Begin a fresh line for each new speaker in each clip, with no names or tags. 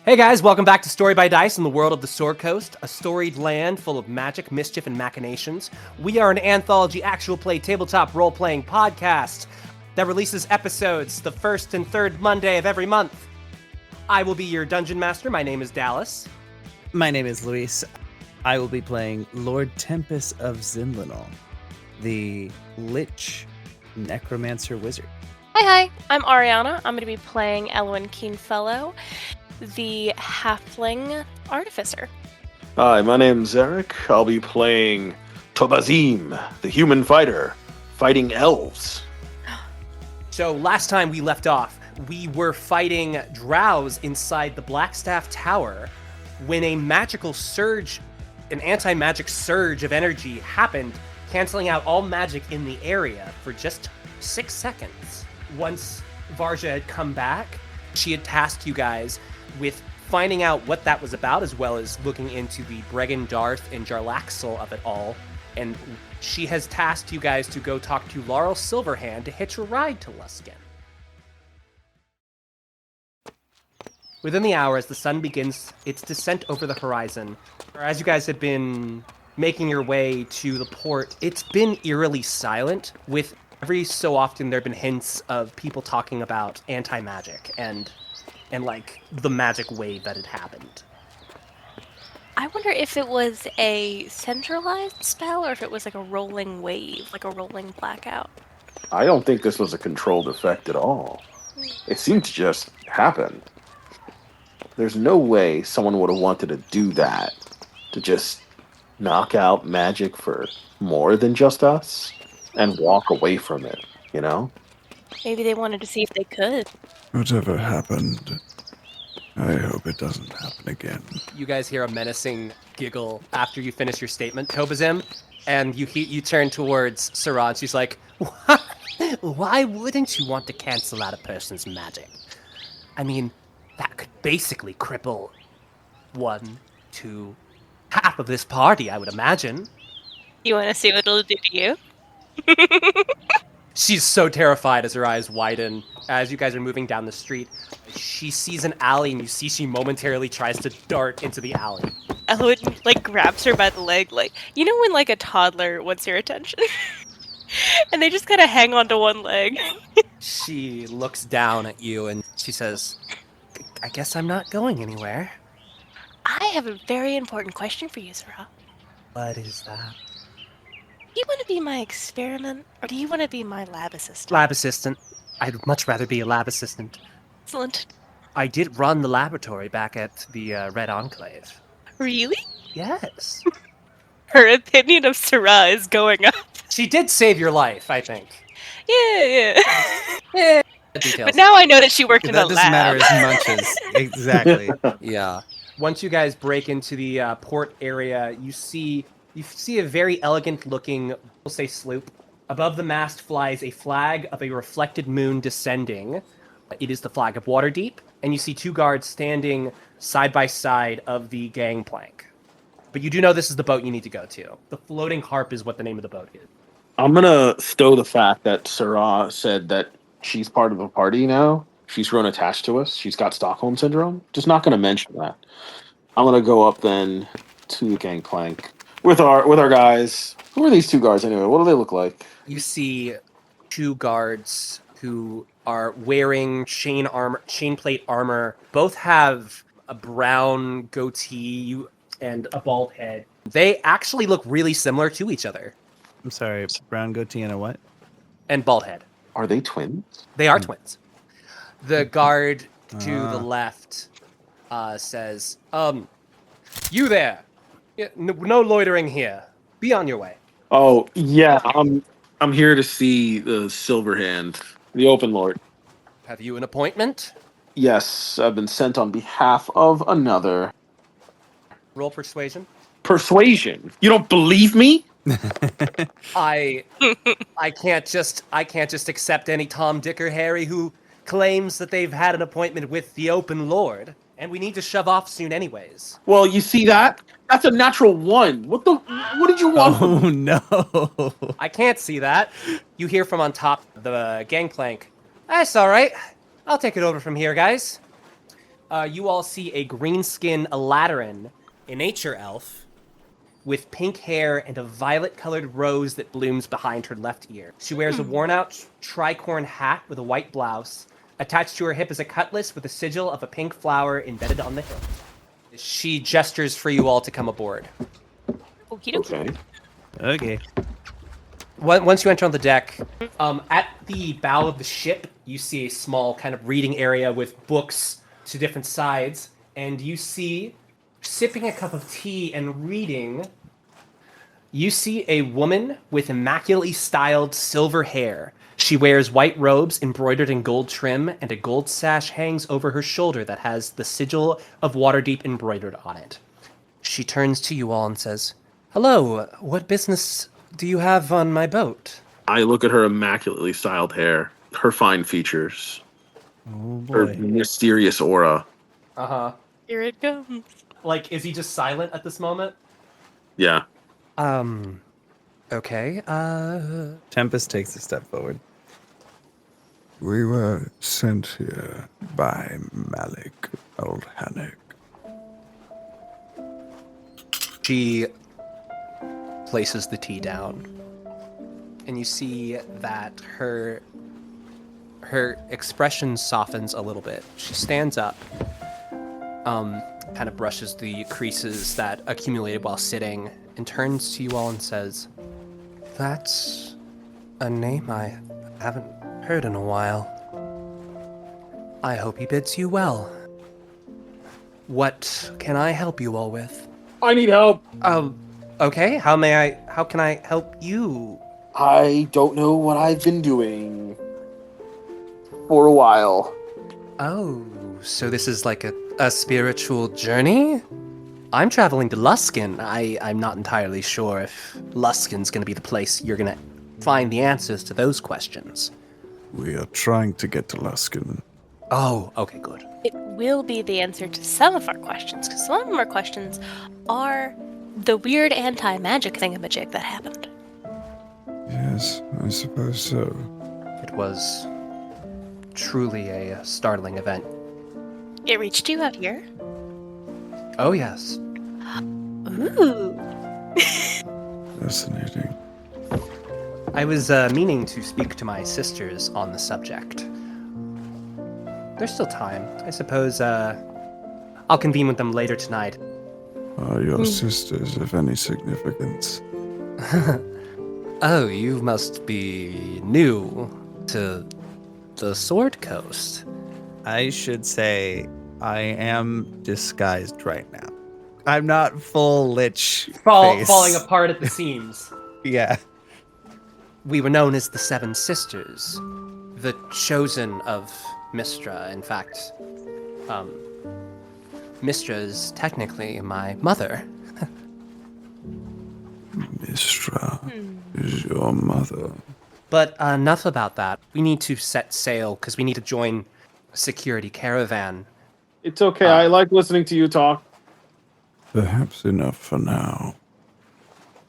Hey guys, welcome back to Story by Dice in the world of the Sword Coast, a storied land full of magic, mischief, and machinations. We are an anthology actual play tabletop role-playing podcast that releases episodes the first and third Monday of every month. I will be your dungeon master. My name is Dallas.
My name is Luis. I will be playing Lord Tempest of Zinlanol, the Lich Necromancer Wizard.
Hi, I'm Ariana. I'm going to be playing Elwyn Keenfellow, the Halfling Artificer.
Hi, my name's Eric. I'll be playing Tobazim, the human fighter, fighting elves.
So last time we left off, we were fighting drows inside the Blackstaff Tower when a magical surge, an anti-magic surge of energy happened, canceling out all magic in the area for just 6 seconds. Once Varja had come back, she had tasked you guys with finding out what that was about, as well as looking into the Bregan Darth and Jarlaxle of it all. And she has tasked you guys to go talk to Laeral Silverhand to hitch a ride to Luskan. Within the hour, as the sun begins its descent over the horizon, or as you guys have been making your way to the port, it's been eerily silent, with every so often there have been hints of people talking about anti-magic and like the magic wave that had happened.
I wonder if it was a centralized spell or if it was like a rolling wave, like a rolling blackout.
I don't think this was a controlled effect at all. It seemed to just happen. There's no way someone would have wanted to do that, to just knock out magic for more than just us and walk away from it, you know?
Maybe they wanted to see if they could.
Whatever happened, I hope it doesn't happen again.
You guys hear a menacing giggle after you finish your statement, Tobazim, and you turn towards Sarah, and she's like, why wouldn't you want to cancel out a person's magic? I mean, that could basically cripple 1 to half of this party, I would imagine.
You want to see what it'll do to you?
She's so terrified as her eyes widen. As you guys are moving down the street, she sees an alley, and you see she momentarily tries to dart into the alley.
Elwyn, grabs her by the leg, you know when, a toddler wants your attention? And they just kind of hang onto one leg.
She looks down at you, and she says, I guess I'm not going anywhere.
I have a very important question for you, Sarah.
What is that?
Do you want to be my experiment, or do you want to be my lab assistant?
Lab assistant. I'd much rather be a lab assistant.
Excellent.
I did run the laboratory back at the Red Enclave.
Really?
Yes.
Her opinion of Sarah is going up.
She did save your life, I think.
Yeah.
Yeah. Details.
But now I know that she worked in a lab.
That doesn't matter as much as... Exactly.
Yeah. Once you guys break into the port area, you see a very elegant-looking, we'll say, sloop. Above the mast flies a flag of a reflected moon descending. It is the flag of Waterdeep, and you see 2 guards standing side by side of the gangplank. But you do know this is the boat you need to go to. The Floating Harp is what the name of the boat is.
I'm gonna stow the fact that Sarah said that she's part of the party now. She's grown attached to us. She's got Stockholm Syndrome. Just not gonna mention that. I'm gonna go up then to the gangplank with our guys. Who are these 2 guards anyway? What do they look like?
You see 2 guards who are wearing chain plate armor. Both have a brown goatee and a bald head. They actually look really similar to each other.
I'm sorry, brown goatee and a what?
And bald head.
Are they twins?
They are twins. The guard to the left says, you there. Yeah, no loitering here. Be on your way.
Oh, yeah, I'm here to see the Silverhand, the Open Lord.
Have you an appointment?
Yes, I've been sent on behalf of another.
Roll persuasion.
Persuasion? You don't believe me?
I can't just accept any Tom, Dick, or Harry who claims that they've had an appointment with the Open Lord, and we need to shove off soon anyways.
Well, you see that? That's a natural 1. What did you want?
Oh, no.
I can't see that. You hear from on top of the gangplank. That's all right. I'll take it over from here, guys. You all see a green-skinned Lateran, a nature elf, with pink hair and a violet-colored rose that blooms behind her left ear. She wears a worn-out tricorn hat with a white blouse. Attached to her hip is a cutlass with a sigil of a pink flower embedded on the hilt. She gestures for you all to come aboard.
Okie dokie.
Okay.
Okay.
Once you enter on the deck, at the bow of the ship, you see a small kind of reading area with books to different sides, and you see, sipping a cup of tea and reading, you see a woman with immaculately styled silver hair. She wears white robes embroidered in gold trim, and a gold sash hangs over her shoulder that has the sigil of Waterdeep embroidered on it. She turns to you all and says, "Hello, what business do you have on my boat?"
I look at her immaculately styled hair, her fine features,
Oh
her
boy.
mysterious aura.
Uh-huh.
Here it comes.
Like, is he just silent at this moment?
Yeah.
Okay,
Tempest takes a step forward.
We were sent here by Malik Oldhanek.
She places the tea down, and you see that her expression softens a little bit. She stands up, kind of brushes the creases that accumulated while sitting, and turns to you all and says, "That's a name I haven't heard in a while. I hope he bids you well. What can I help you all with?"
I need help.
Okay, how can I help you?
I don't know what I've been doing for a while.
Oh, so this is like a spiritual journey? I'm traveling to Luskan. I'm not entirely sure if Luskan's gonna be the place you're gonna find the answers to those questions.
We are trying to get to Luskan.
Oh, okay, good.
It will be the answer to some of our questions, because some of our questions are the weird anti-magic thingamajig that happened.
Yes, I suppose so.
It was truly a startling event.
It reached you out here?
Oh, yes.
Ooh.
Fascinating.
I was meaning to speak to my sisters on the subject. There's still time. I suppose I'll convene with them later tonight.
Are your sisters of any significance?
Oh, you must be new to the Sword Coast.
I should say I am disguised right now. I'm not full lich face.
Falling apart at the seams.
Yeah.
We were known as the Seven Sisters, the chosen of Mistra. In fact, Mistra is technically my mother.
Mistra is your mother.
But enough about that. We need to set sail because we need to join a security caravan.
It's okay. I like listening to you talk.
Perhaps enough for now.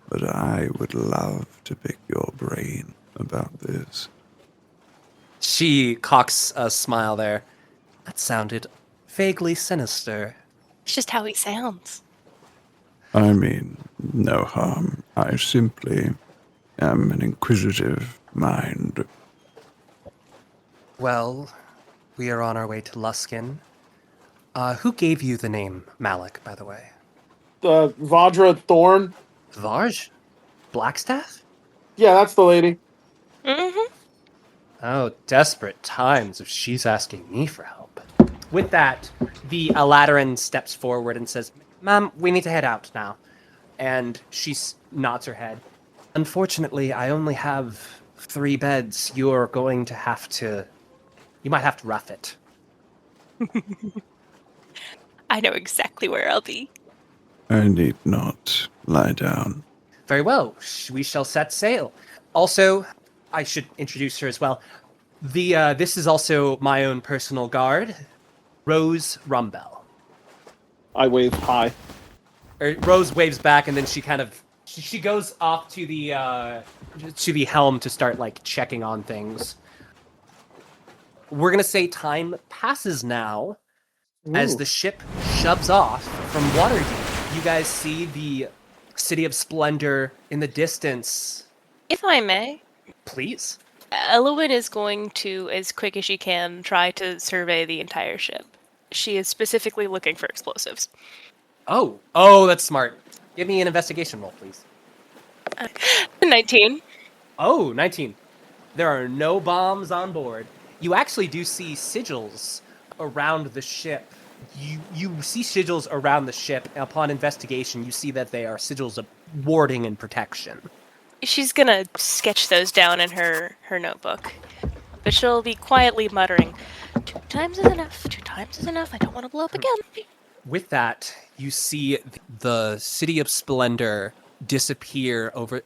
But I would love to pick your brain about this.
She cocks a smile there. That sounded vaguely sinister.
It's just how he sounds.
I mean, no harm. I simply am an inquisitive mind.
Well, we are on our way to Luskan. Who gave you the name Malik, by the way?
Vajra Thorn.
Varj? Blackstaff?
Yeah, that's the lady.
Mm-hmm.
Oh, desperate times if she's asking me for help. With that, the Alateran steps forward and says, "Ma'am, we need to head out now." And she nods her head. "Unfortunately, I only have 3 beds. You might have to rough it."
I know exactly where I'll be.
I need not lie down.
Very well. We shall set sail. Also, I should introduce her as well. This is also my own personal guard, Rose Rumbell.
I wave hi.
Rose waves back, and then she goes off to the helm to start like checking on things. We're gonna say time passes now As
Ooh.
the ship shoves off from Waterdeep, you guys see the City of Splendor in the distance.
If I may,
Please.
Elowen is going to, as quick as she can, try to survey the entire ship. She is specifically looking for explosives.
Oh, that's smart. Give me an investigation roll, please.
19.
Oh, 19. There are no bombs on board. You actually do see sigils around the ship. You see sigils around the ship. Upon investigation, you see that they are sigils of warding and protection.
She's gonna sketch those down in her notebook. But she'll be quietly muttering, 2 times is enough, 2 times is enough, I don't want to blow up again.
With that, you see the City of Splendor disappear over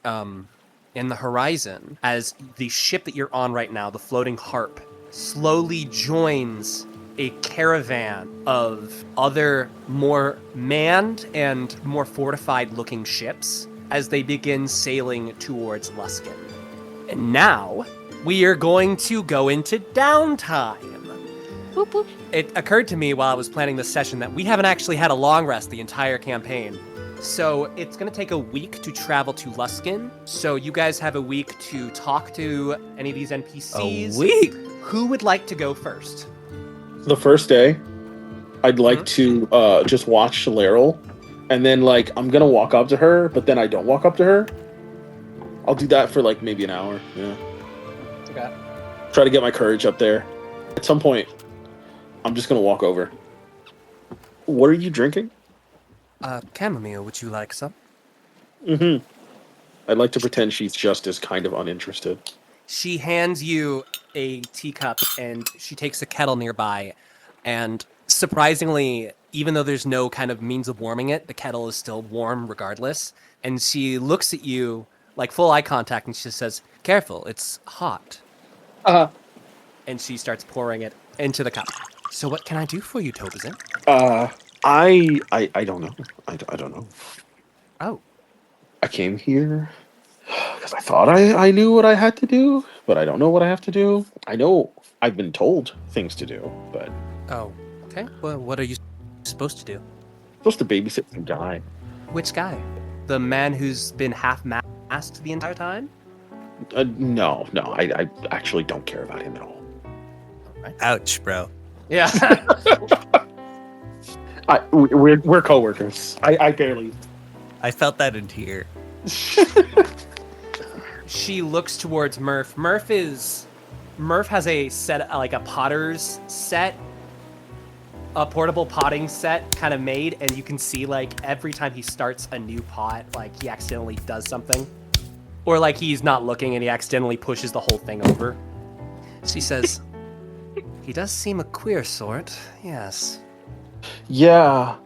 in the horizon as the ship that you're on right now, the floating harp, slowly joins a caravan of other more manned and more fortified looking ships as they begin sailing towards Luskan. And now we are going to go into downtime.
Boop, boop.
It occurred to me while I was planning this session that we haven't actually had a long rest the entire campaign. So it's going to take a week to travel to Luskan. So you guys have a week to talk to any of these NPCs.
A week?
Who would like to go first?
The first day, I'd like to just watch Laeral, and then like I'm gonna walk up to her, but then I don't walk up to her. I'll do that for like maybe an hour. Yeah.
Okay.
Try to get my courage up there. At some point, I'm just gonna walk over. What are you drinking?
Chamomile, would you like some?
Mm-hmm. I'd like to pretend she's just as kind of uninterested.
She hands you a teacup and she takes a kettle nearby. And surprisingly, even though there's no kind of means of warming it, the kettle is still warm regardless. And she looks at you like full eye contact and she says, "Careful, it's hot." And she starts pouring it into the cup. "So what can I do for you, Tobazin?"
I don't know. I don't know.
Oh,
I came here because I thought I knew what I had to do, but I don't know what I have to do. I know I've been told things to do, but I'm
okay. Well, what are you supposed to do?
supposed to babysit some guy.
Which guy? The man who's been half-masked the entire time?
No, I actually don't care about him at all.
Ouch, bro.
Yeah.
We're coworkers. I barely.
I felt that in here.
She looks towards Murph. Murph has a set, like a potter's set, a portable potting set kind of made, and you can see like every time he starts a new pot, like he accidentally does something. Or like he's not looking and he accidentally pushes the whole thing over. She says, "He does seem a queer sort, yes."
Yeah.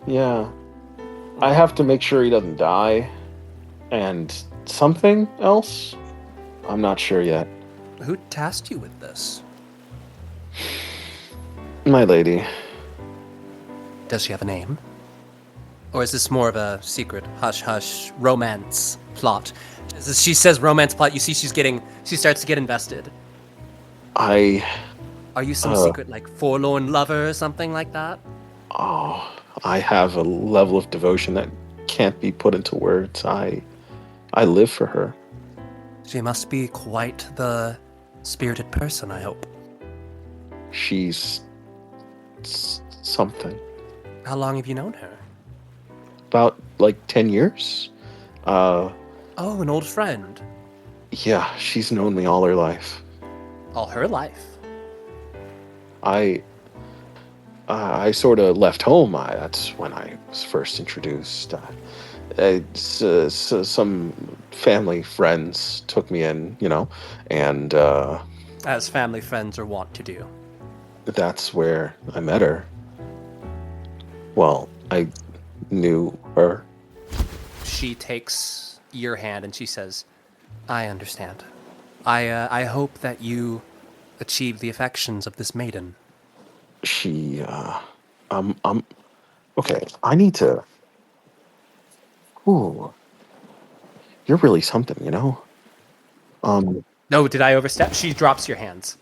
I have to make sure he doesn't die, and something else. I'm not sure yet.
Who tasked you with this?
My lady.
Does she have a name? Or is this more of a secret hush-hush romance plot? As she says romance plot, you see she starts to get invested. Are you some secret, like, forlorn lover or something like that?
Oh, I have a level of devotion that can't be put into words. I live for her.
She must be quite the spirited person, I hope.
She's something.
How long have you known her?
About like 10 years.
Oh, an old friend.
Yeah, she's known me all her life.
All her life?
I sort of left home. That's when I was first introduced. Some family friends took me in, and
As family friends are wont to do.
that's where I met her. Well, I knew her.
She takes your hand and she says, "I understand. I hope that you achieve the affections of this maiden."
She, okay, I need to. Ooh, you're really something,
No, did I overstep? She drops your hands.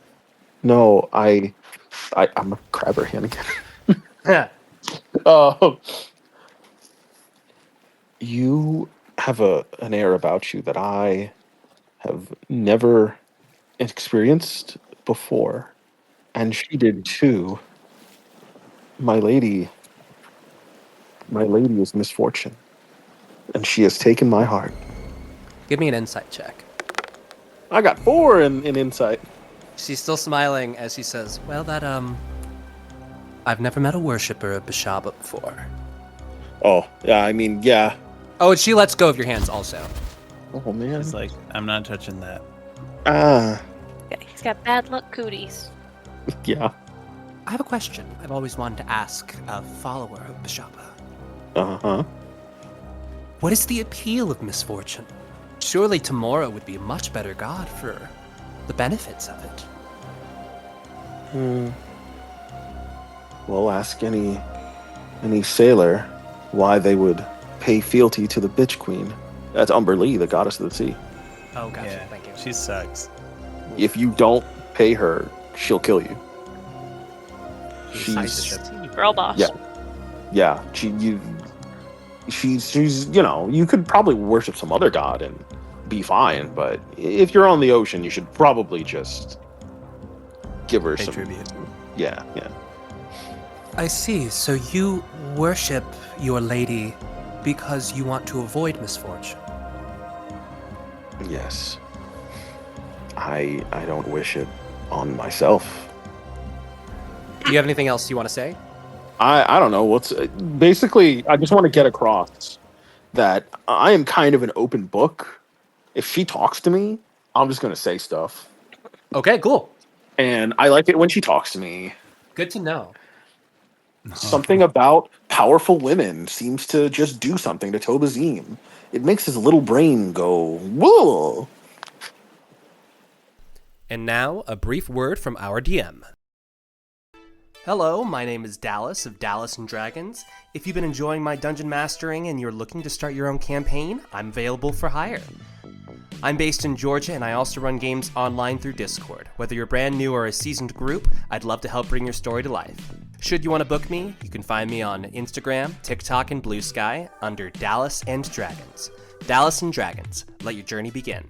No, I'm a crabber hand again. Uh, you have an air about you that I have never experienced before, and she did too. My lady, my lady is misfortune, and she has taken my heart.
Give me an insight check.
I got 4 in insight.
She's still smiling as she says, well, I've never met a worshiper of Bashaba before.
Oh, yeah, I mean, yeah.
Oh, and she lets go of your hands also.
Oh, man.
He's like, I'm not touching that.
Ah,
Yeah, he's got bad luck cooties.
yeah.
I have a question I've always wanted to ask a follower of Bashaba.
Uh-huh.
What is the appeal of misfortune? Surely Tamora would be a much better god for the benefits of it.
Well, ask any sailor why they would pay fealty to the bitch queen. That's Umber Lee, the goddess of the sea.
Oh, gotcha.
Yeah,
Thank you.
she sucks.
If you don't pay her, she'll kill you.
She's
Girl boss.
Yeah. Yeah, she's you could probably worship some other god and be fine, but if you're on the ocean, you should probably just give her
Pay
some
tribute.
Yeah.
I see. So you worship your lady because you want to avoid misfortune.
Yes. I don't wish it on myself.
Do you have anything else you want to say?
I don't know what's basically. I just want to get across that I am kind of an open book. If she talks to me, I'm just gonna say stuff,
Okay, cool.
and I like it when she talks to me.
Good to know.
Something about powerful women seems to just do something to Tobazim. It makes his little brain go whoa.
And now, a brief word from our DM. Hello, my name is Dallas of Dallas and Dragons. If you've been enjoying my dungeon mastering and you're looking to start your own campaign, I'm available for hire. I'm based in Georgia and I also run games online through Discord. Whether you're brand new or a seasoned group, I'd love to help bring your story to life. Should you want to book me, you can find me on Instagram, TikTok, and Blue Sky under Dallas and Dragons. Dallas and Dragons, let your journey begin.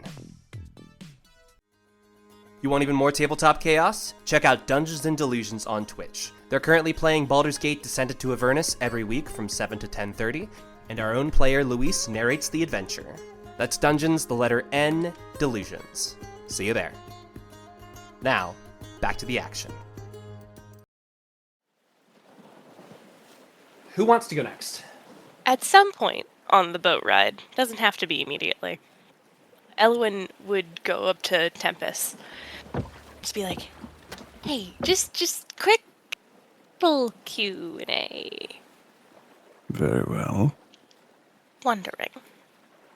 You want even more tabletop chaos? Check out Dungeons and Delusions on Twitch. They're currently playing Baldur's Gate Descended to Avernus every week from 7 to 10:30, and our own player Luis narrates the adventure. That's Dungeons, the letter N, Delusions. See you there. Now, back to the action. Who wants to go next?
At some point on the boat ride, doesn't have to be immediately, Elwyn would go up to Tempest. Just be like, hey, just quick little Q&A.
Very well.
Wondering.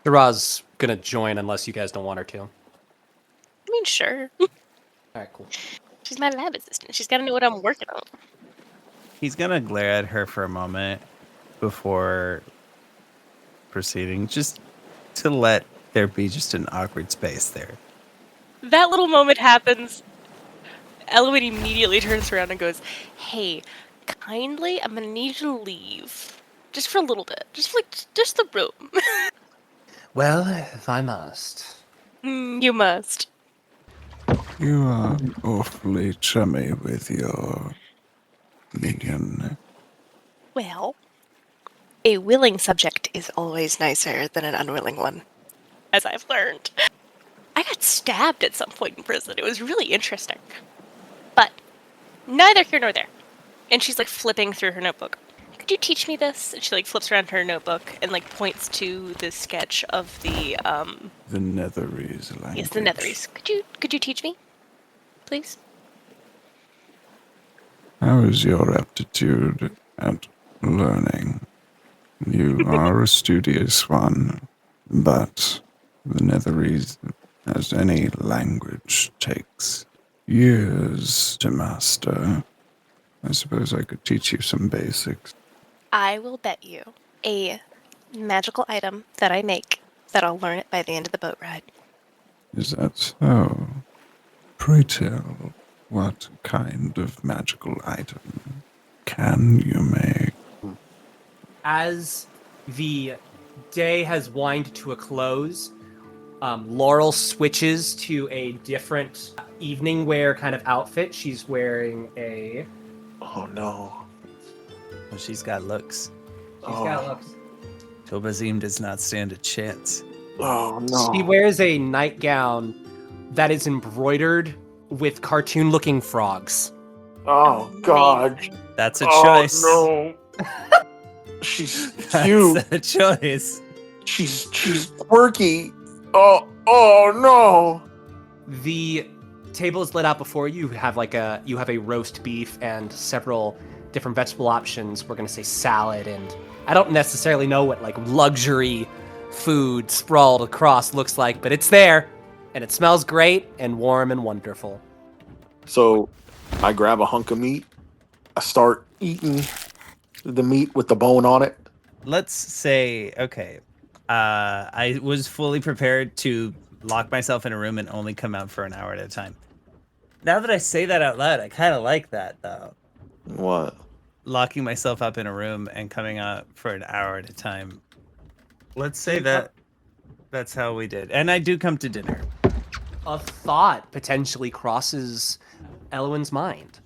Shiraz's gonna join unless you guys don't want her to.
I mean, sure.
Alright, cool.
She's my lab assistant. She's got to know what I'm working on.
He's gonna glare at her for a moment before proceeding, just to let there be just an awkward space there.
That little moment happens. Elwyn immediately turns around and goes, hey, kindly, I'm going to need you to leave. Just for a little bit. Just the room.
Well, if I must.
You must.
You are awfully chummy with your minion.
Well, a willing subject is always nicer than an unwilling one, as I've learned. I got stabbed at some point in prison. It was really interesting. But neither here nor there. And she's like flipping through her notebook. Could you teach me this? And she like flips around her notebook and like points to the sketch of the
The Netherese language.
Yes, the Netherese. Could you teach me? Please?
How is your aptitude at learning? You are a studious one, but the Netherese, as any language, takes years to master. I suppose I could teach you some basics.
I will bet you a magical item that I make that I'll learn it by the end of the boat ride.
Is that so? Pray tell, what kind of magical item can you make?
as the day has wind to a close, Laurel switches to a different evening wear kind of outfit. She's wearing a...
Oh no.
Well, she's got looks.
She's got looks.
Tobazim does not stand a chance.
Oh no.
She wears a nightgown that is embroidered with cartoon-looking frogs.
Oh god.
That's a choice.
Oh no. She's
That's
cute.
a choice.
She's quirky. Oh no.
The table is lit out before you. You have a roast beef and several different vegetable options. We're gonna say salad, and I don't necessarily know what like luxury food sprawled across looks like, but it's there, and it smells great and warm and wonderful.
So I grab a hunk of meat. I start eating the meat with the bone on it.
Let's say, okay, I was fully prepared to lock myself in a room and only come out for an hour at a time. Now that I say that out loud, I kind of like that, though.
What?
Locking myself up in a room and coming out for an hour at a time. Let's say that that's how we did. And I do come to dinner.
A thought potentially crosses Elwyn's mind.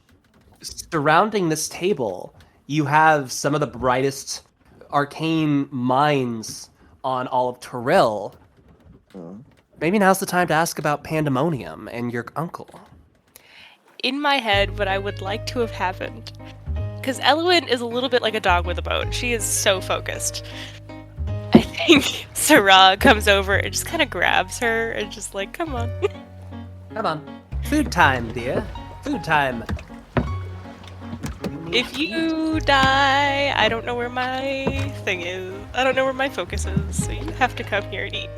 Surrounding this table, you have some of the brightest arcane minds on all of Tyrell. Maybe now's the time to ask about Pandemonium and your uncle.
In my head, what I would like to have happened, because Elwyn is a little bit like a dog with a bone. She is so focused. I think Sarah comes over and just kind of grabs her and just like, come on.
Come on. Food time, dear. Food time.
If you die, I don't know where my thing is. I don't know where my focus is, so you have to come here and eat.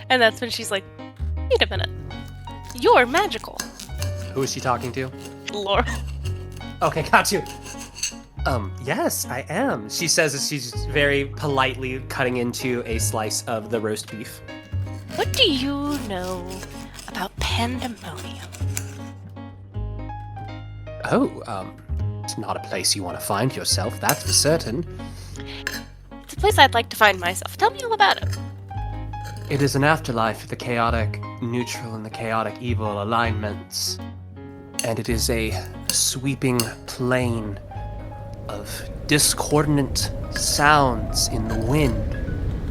And that's when she's like, wait a minute. You're magical.
Who is she talking to?
Laurel.
Okay, got you. Yes, I am. She says as she's very politely cutting into a slice of the roast beef.
What do you know about Pandemonium?
Oh, it's not a place you want to find yourself, that's for certain.
It's a place I'd like to find myself. Tell me all about it.
It is an afterlife for the chaotic neutral and the chaotic evil alignments. And it is a sweeping plain of discordant sounds in the wind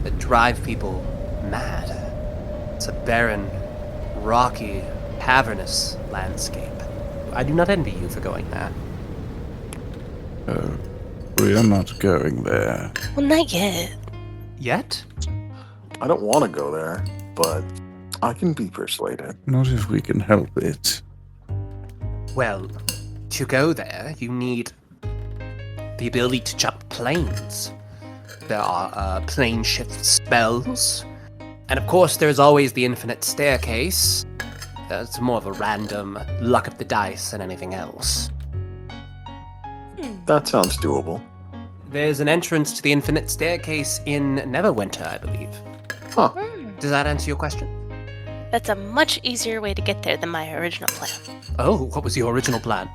that drive people mad. It's a barren, rocky, cavernous landscape. I do not envy you for going there.
We are not going there.
Well, not yet.
Yet?
I don't want to go there, but I can be persuaded.
Not if we can help it.
Well, to go there, you need the ability to jump planes. There are plane shift spells. And of course, there's always the infinite staircase. It's more of a random luck of the dice than anything else.
That sounds doable.
There's an entrance to the infinite staircase in Neverwinter, I believe.
Huh.
Does that answer your question?
That's a much easier way to get there than my original plan.
Oh, what was your original plan?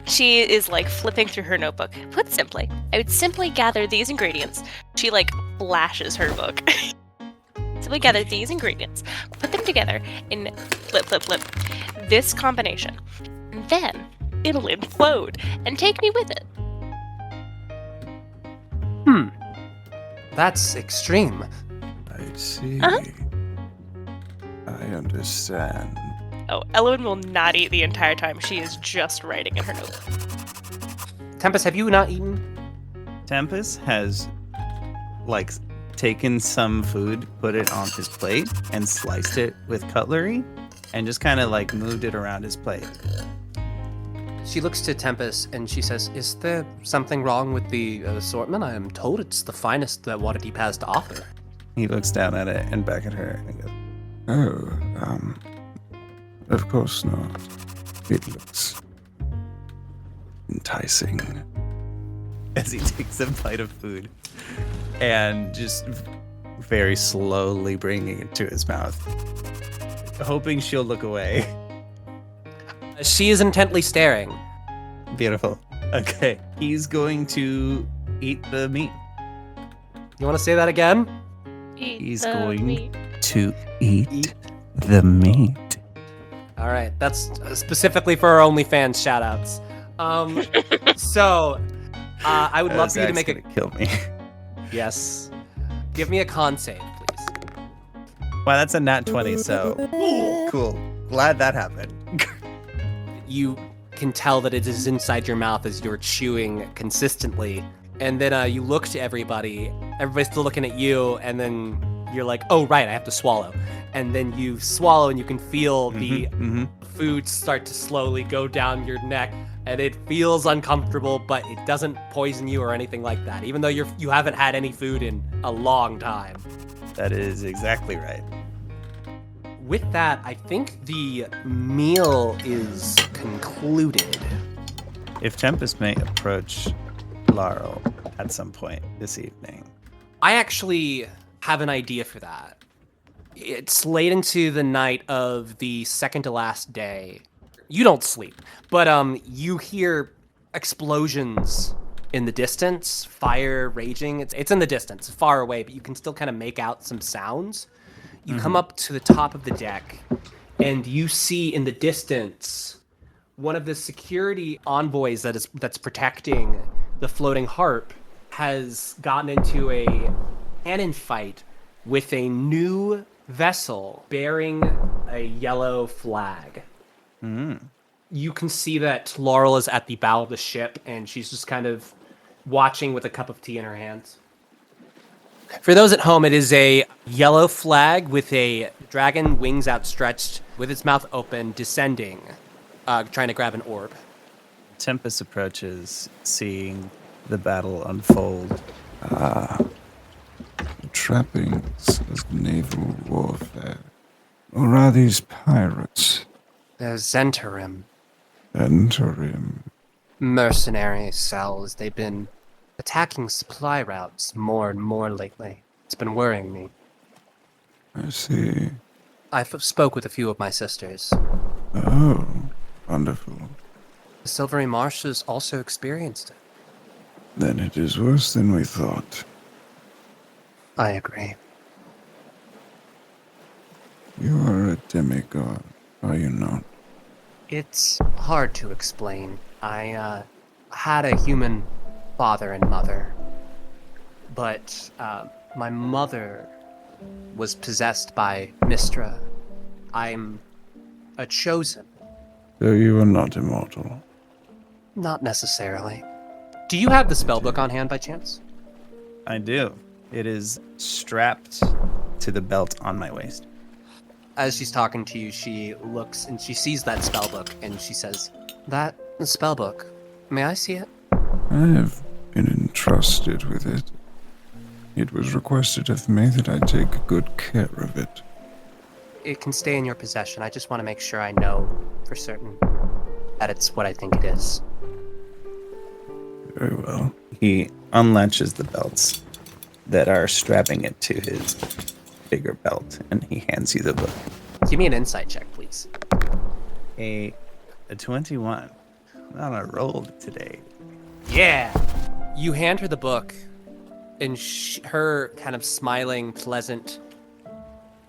She is like flipping through her notebook. Put simply, I would simply gather these ingredients. She like flashes her book. Simply gather these ingredients, put them together in flip, flip, flip. This combination. And then it'll implode and take me with it.
That's extreme.
I see.
Uh-huh.
I understand.
Oh, Elwyn will not eat the entire time. She is just writing in her notebook.
Tempest, have you not eaten?
Tempest has, like, taken some food, put it on his plate, and sliced it with cutlery, and just kind of, like, moved it around his plate.
She looks to Tempest and she says, is there something wrong with the assortment? I am told it's the finest that Waterdeep has to offer.
He looks down at it and back at her and goes,
Oh, of course not. It looks enticing.
as he takes a bite of food and just very slowly bringing it to his mouth, hoping she'll look away.
She is intently staring.
Beautiful. Okay. He's going to eat the meat.
You want to say that again?
He's
the
going
meat.
to eat the meat.
All right, that's specifically for our OnlyFans shoutouts. So, I would love for you to make a
kill me.
yes. Give me a con save, please.
Wow, that's a nat 20. So cool. Glad that happened.
You can tell that it is inside your mouth as you're chewing consistently, and then you look to everybody. Everybody's still looking at you, and then you're like, "Oh right, I have to swallow." And then you swallow, and you can feel the food start to slowly go down your neck, and it feels uncomfortable, but it doesn't poison you or anything like that, even though you haven't had any food in a long time.
That is exactly right.
With that, I think the meal is concluded.
If Tempest may approach Laeral at some point this evening.
I actually have an idea for that. It's late into the night of the second to last day. You don't sleep, but you hear explosions in the distance, fire raging. It's in the distance, far away, but you can still kind of make out some sounds. You come up to the top of the deck, and you see in the distance one of the security envoys that's protecting the floating harp has gotten into a cannon fight with a new vessel bearing a yellow flag. You can see that Laurel is at the bow of the ship, and she's just kind of watching with a cup of tea in her hands. For those at home, it is a yellow flag with a dragon wings outstretched with its mouth open, descending, trying to grab an orb.
Tempest approaches, seeing the battle unfold.
The trappings of naval warfare. Or are these pirates?
They're Zentarim
Interim.
mercenary cells. They've been attacking supply routes more and more lately. It's been worrying me.
I see.
I've spoke with a few of my sisters.
Oh, wonderful.
The Silvery Marshes also experienced it.
Then it is worse than we thought.
I agree.
You are a demigod, are you not?
It's hard to explain. I had a human father and mother, but my mother was possessed by Mystra. I'm a chosen.
So you are not immortal.
Not necessarily. Do you have the spellbook on hand by chance?
I do. It is strapped to the belt on my waist.
As she's talking to you, she looks and she sees that spellbook and she says, "That spellbook, may I see it?"
I have been entrusted with it. It was requested of me that I take good care of it.
It can stay in your possession. I just want to make sure I know for certain that it's what I think it is.
Very well.
He unlatches the belts that are strapping it to his bigger belt, and he hands you the book.
Give me an insight check, please.
A 21. I'm on a roll today.
Yeah. You hand her the book, and her kind of smiling, pleasant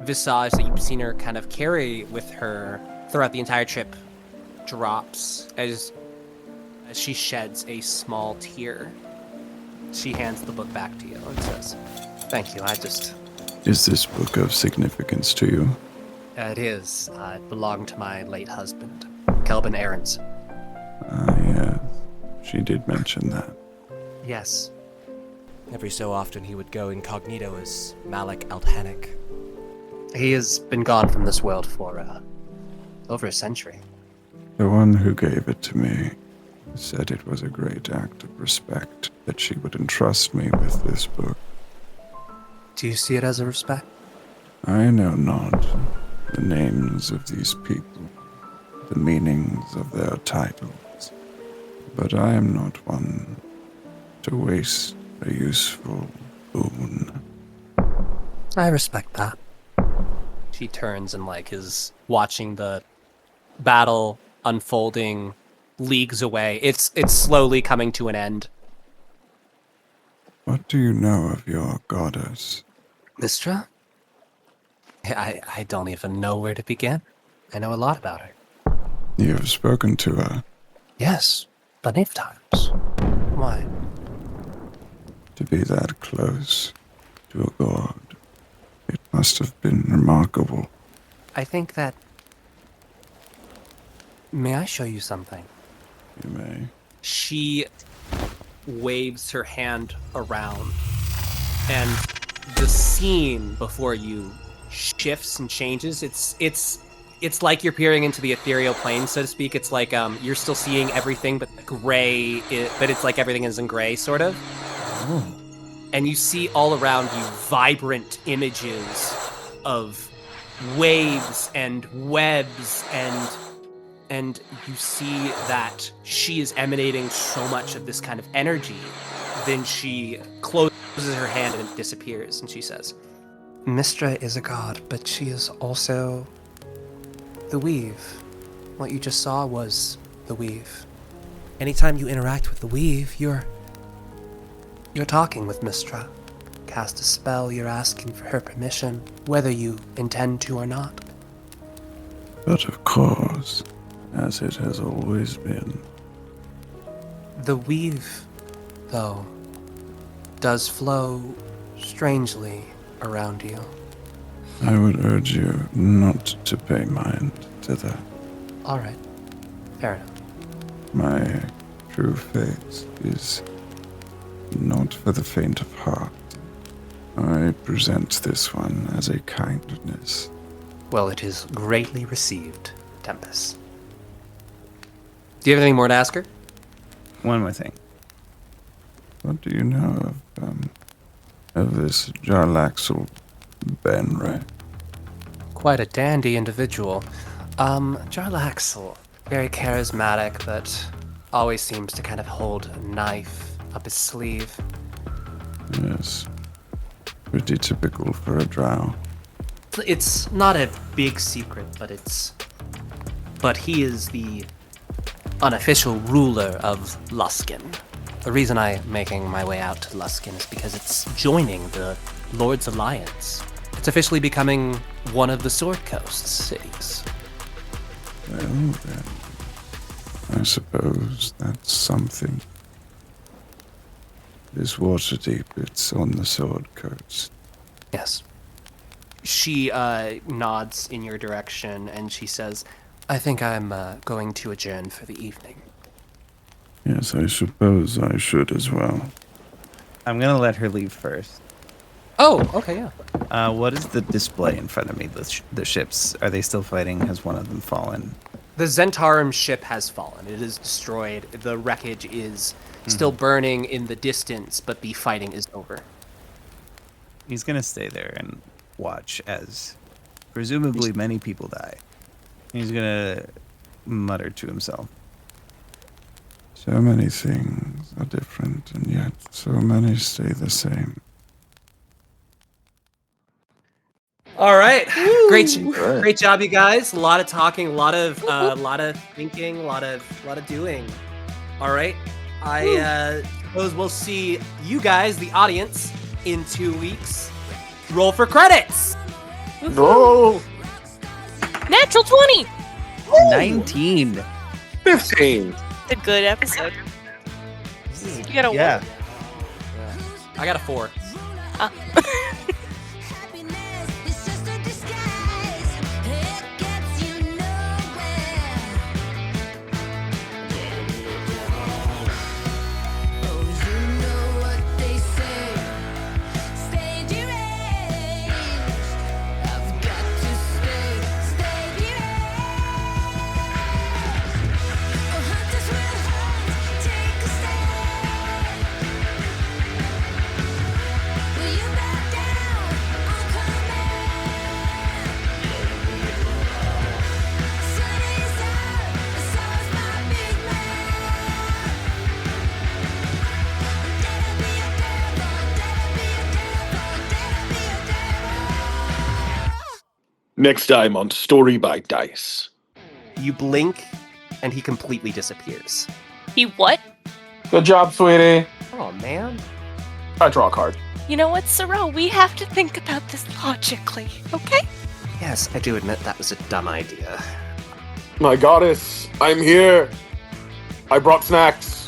visage that you've seen her kind of carry with her throughout the entire trip drops as she sheds a small tear. She hands the book back to you and says, "Thank you,
Is this book of significance to you?
It is. It belonged to my late husband, Kelvin Aronson."
Ah, yes. She did mention that.
Yes.
Every so often he would go incognito as Malik Aldhanik.
He has been gone from this world for over a century.
The one who gave it to me said it was a great act of respect that she would entrust me with this book.
Do you see it as a respect?
I know not the names of these people, the meanings of their titles, but I am not one to waste a useful boon.
I respect that. She turns and is watching the battle unfolding leagues away. It's slowly coming to an end.
do you know of your goddess?
Mistra? I don't even know where to begin. I know a lot about her.
You have spoken to her.
Yes, plenty of times. Why?
To be that close to a god, it must have been remarkable.
I think that... May I show you something?
You may.
She waves her hand around, and the scene before you shifts and changes. It's like you're peering into the ethereal plane, so to speak. It's like you're still seeing everything, but gray. But it's like everything is in gray, sort of. And you see all around you vibrant images of waves and webs, and you see that she is emanating so much of this kind of energy. Then she closes her hand and it disappears, and she says, Mistra is a god, but she is also the weave. What you just saw was the weave. Anytime you interact with the weave, you're talking with Mistra. Cast a spell, you're asking for her permission, whether you intend to or not.
But of course, as it has always been.
The weave, though, does flow strangely around you.
I would urge you not to pay mind to that.
All right. Fair enough.
My true faith is not for the faint of heart. I present this one as a kindness.
Well, it is greatly received, Tempest. Do you have anything more to ask her?
One more thing.
What do you know of this Jarlaxle Benray?
Quite a dandy individual. Jarlaxle, very charismatic, but always seems to kind of hold a knife up his sleeve.
Yes. Pretty typical for a drow.
It's not a big secret, but he is the unofficial ruler of Luskan. The reason I'm making my way out to Luskan is because it's joining the Lord's Alliance. It's officially becoming one of the Sword Coast cities.
Well, then, I suppose that's something. This Waterdeep, it's on the Sword Coast.
Yes. She nods in your direction and she says, I think I'm going to adjourn for the evening.
Yes, I suppose I should as well.
I'm gonna let her leave first.
Oh, okay, yeah.
What is the display in front of me? The ships, are they still fighting? Has one of them fallen?
The Zentarum ship has fallen. It is destroyed. The wreckage is still burning in the distance, but the fighting is over.
He's gonna stay there and watch as presumably many people die. He's gonna mutter to himself.
So many things are different, and yet so many stay the same.
All right, great
Right.
job, you guys. A lot of talking, a lot of thinking, a lot of doing. All right, I suppose we'll see you guys, the audience, in 2 weeks. Roll for credits.
No!
Natural 20!
19.
15!
A good episode. You got a
Yeah.
I got a 4.
Happiness is just a disguise. It gets you nowhere. Oh, you know what they say. Stay deranged. I've got to stay deranged. Oh, hunters will hunt, take a stand. Will you back down on command? Sun is out, and so is my big man. Dare to be a devil, dare to be a devil, dare to be a devil.
Next time on Story by Dice.
You blink, and he completely disappears.
He what?
Good job, sweetie.
Oh man.
I draw a card.
You know what, Sorrel? We have to think about this logically, okay?
Yes, I do admit that was a dumb idea.
My goddess, I'm here. I brought snacks.